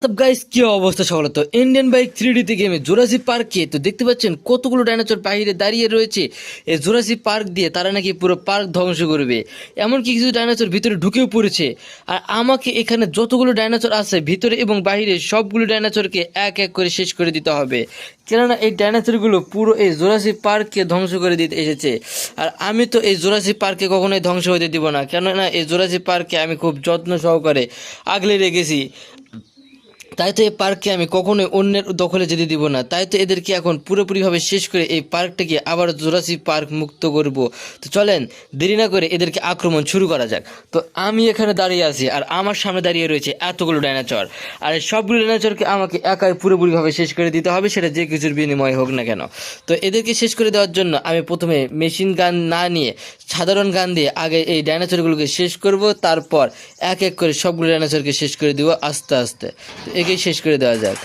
তব গাইস কি অবস্থা সকলে, তো ইন্ডিয়ান বাইক 3D গেমে জুরাসিক পার্কে তো দেখতে পাচ্ছেন কতগুলো ডাইনোসর বাইরে দাঁড়িয়ে রয়েছে। এই জুরাসিক পার্ক দিয়ে তারা নাকি পুরো পার্ক ধ্বংস করবে, এমনকি কিছু ডাইনোসর ভিতরে ঢুকেও পড়েছে। আর আমাকে এখানে যতগুলো ডাইনোসর আছে ভিতরে এবং বাইরে সবগুলো ডাইনোসরকে এক এক করে শেষ করে দিতে হবে, কেননা এই ডাইনোসরগুলো পুরো এই জুরাসিক পার্ককে ধ্বংস করে দিতে এসেছে। আর আমি তো এই জুরাসিক পার্কে কখনোই ধ্বংস হতে দিব না, কেননা এই জুরাসিক পার্কে আমি খুব যত্ন সহকারে আগলে রেখেছি। তাই তো এই পার্ককে আমি কখনোই অন্যের দখলে যেতে দিব না। তাই তো এদেরকে এখন পুরোপুরিভাবে শেষ করে এই পার্কটাকে আবার জুরাসিক পার্ক মুক্ত করব। তো চলেন দেরি না করে এদেরকে আক্রমণ শুরু করা যাক। তো আমি এখানে দাঁড়িয়ে আছি আর আমার সামনে দাঁড়িয়ে রয়েছে এতগুলো ডাইনোসর, আর এই সবগুলো ডাইনোসরকে আমাকে একাই পুরোপুরিভাবে শেষ করে দিতে হবে, সেটা যে কিছুর বিনিময়ে হোক না কেন। তো এদেরকে শেষ করে দেওয়ার জন্য আমি প্রথমে মেশিন গান না নিয়ে সাধারণ গান দিয়ে আগে এই ডাইনোসরগুলোকে শেষ করব, তারপর এক এক করে সবগুলো ডাইনোসরকে শেষ করে দিব আস্তে আস্তে। তো একেই শেষ করে দেওয়া যাক।